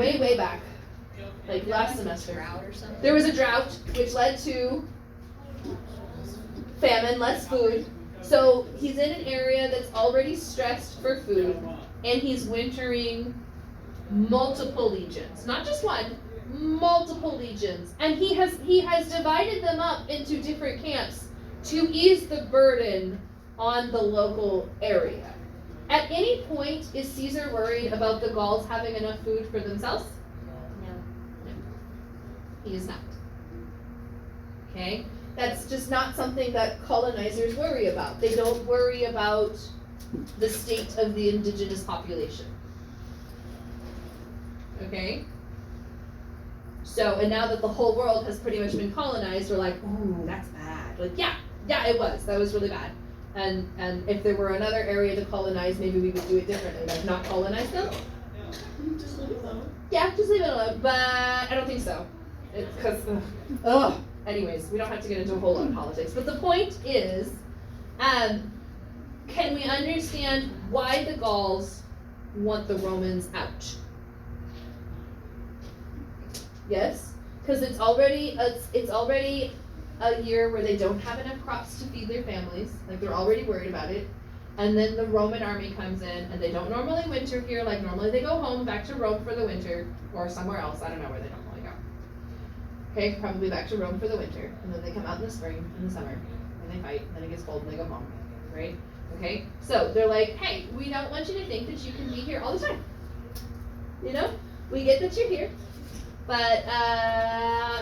way back, like last semester. Drought or something. There was a drought, which led to famine, less food. So he's in an area that's already stressed for food, and he's wintering multiple legions, not just one, multiple legions, and he has divided them up into different camps to ease the burden on the local area. At any point, is Caesar worried about the Gauls having enough food for themselves? No. He is not. Okay? That's just not something that colonizers worry about. They don't worry about the state of the indigenous population. Okay? So, and now that the whole world has pretty much been colonized, we're like, ooh, that's bad. Like, yeah, it was. That was really bad. And if there were another area to colonize, maybe we would do it differently. Like, not colonize them. Just leave it alone. Yeah, just leave it alone. But I don't think so. Because, anyways, we don't have to get into a whole lot of politics. But the point is, can we understand why the Gauls want the Romans out? Yes? Because it's already a year where they don't have enough crops to feed their families. Like, they're already worried about it. And then the Roman army comes in, and they don't normally winter here. Like, normally they go home back to Rome for the winter, or somewhere else. I don't know where they normally go. Okay, probably back to Rome for the winter. And then they come out in the spring, in the summer, and they fight, and then it gets cold, and they go home. Right? Okay? So they're like, hey, we don't want you to think that you can be here all the time. You know? We get that you're here, but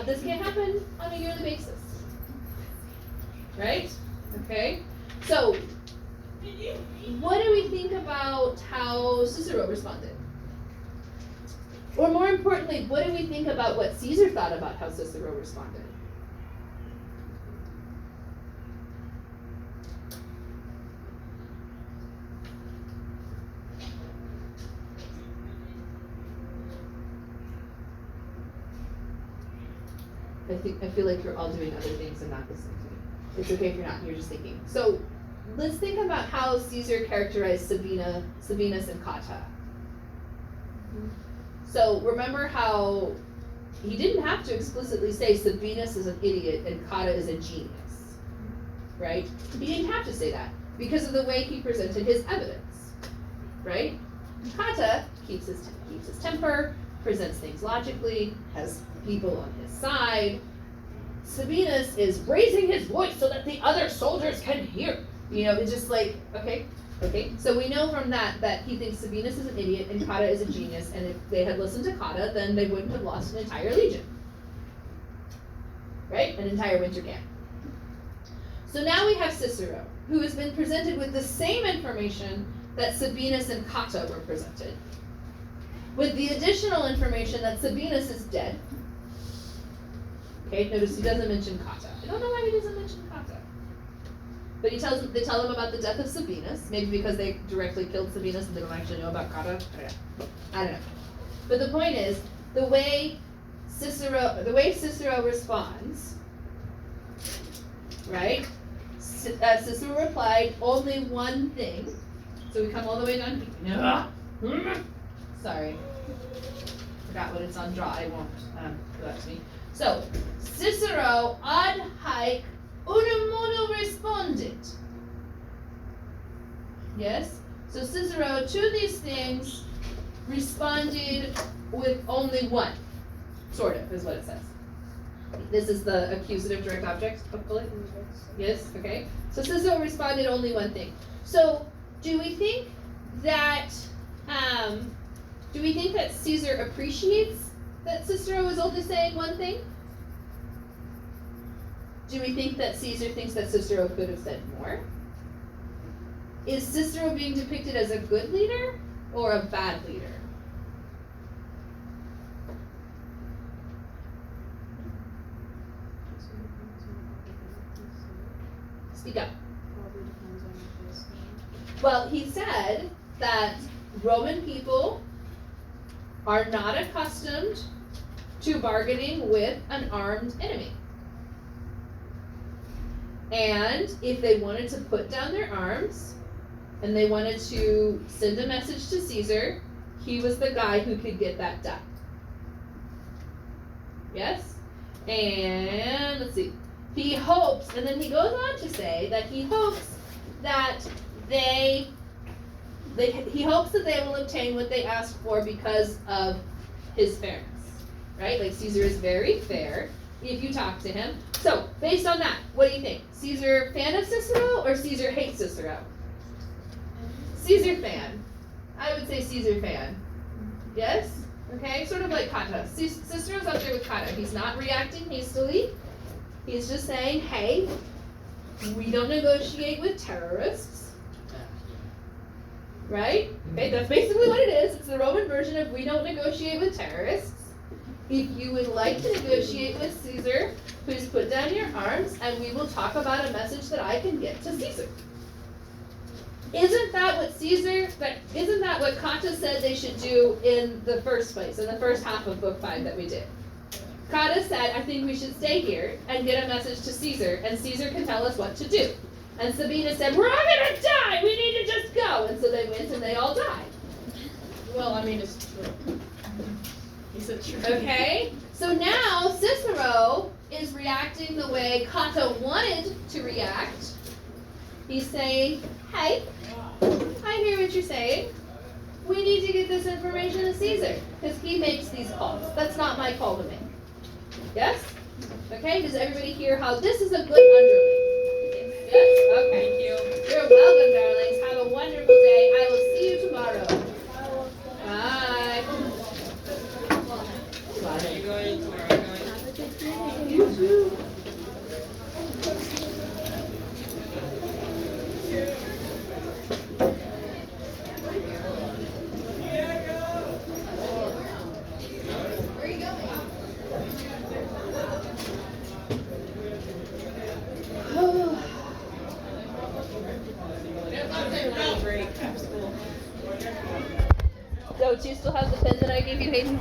this can't happen on a yearly basis. Right? Okay? So, what do we think about how Cicero responded? Or more importantly, what do we think about what Caesar thought about how Cicero responded? I feel like you're all doing other things and not listening to me. It's okay if you're not, you're just thinking. So let's think about how Caesar characterized Sabinus and Cotta. So remember how he didn't have to explicitly say Sabinus is an idiot and Cotta is a genius, right? He didn't have to say that because of the way he presented his evidence, right? Cotta keeps his temper, presents things logically, has people on his side. Sabinus is raising his voice so that the other soldiers can hear. You know, it's just like, okay. So we know from that he thinks Sabinus is an idiot and Cotta is a genius, and if they had listened to Cotta, then they wouldn't have lost an entire legion. Right? An entire winter camp. So now we have Cicero, who has been presented with the same information that Sabinus and Cotta were presented, with the additional information that Sabinus is dead. Okay, notice he doesn't mention Cotta. I don't know why he doesn't mention Cotta. But they tell him about the death of Sabinus, maybe because they directly killed Sabinus and they don't actually know about Cotta. I don't know. But the point is, the way Cicero responds, right? Cicero replied only one thing. So we come all the way down here. Sorry. Forgot what it's on draw. I won't do that to me. So, Cicero ad haec unum modo respondit. Yes? So Cicero, to these things, responded with only one. Sort of, is what it says. This is the accusative direct object, hopefully. Yes? Okay. So Cicero responded only one thing. So, do we think that Caesar appreciates that Cicero is only saying one thing? Do we think that Caesar thinks that Cicero could have said more? Is Cicero being depicted as a good leader or a bad leader? Speak up. Probably depends on what they say. Well, he said that Roman people are not accustomed to bargaining with an armed enemy. And if they wanted to put down their arms and they wanted to send a message to Caesar, he was the guy who could get that done. Yes? And let's see. He hopes, and then he goes on to say that he hopes that he hopes that they will obtain what they ask for because of his fairness. Right? Like Caesar is very fair if you talk to him. So, based on that, what do you think? Caesar fan of Cicero or Caesar hates Cicero? Caesar fan. I would say Caesar fan. Yes? Okay, sort of like Cotta. Cicero's up there with Cotta. He's not reacting hastily. He's just saying, hey, we don't negotiate with terrorists. Right? Okay, that's basically what it is. It's the Roman version of we don't negotiate with terrorists. If you would like to negotiate with Caesar, please put down your arms and we will talk about a message that I can get to Caesar. Isn't that what Cotta said they should do in the first place, in the first half of book 5 that we did? Cotta said, I think we should stay here and get a message to Caesar, and Caesar can tell us what to do. And Sabina said, we're all gonna die, we need to just go. And so they went and they all died. Well, I mean, it's true. He said true. Okay, so now Cicero is reacting the way Cotta wanted to react. He's saying, hey, I hear what you're saying. We need to get this information to Caesar, because he makes these calls. That's not my call to make. Yes? Okay, does everybody hear how this is a good underling? Yes? Okay. Thank you. You're welcome, darlings. Have a wonderful day. I will see you tomorrow. Bye. Are you going to where are you going? You too. Great. School. So, do you still have the pen that I gave you, Hayden?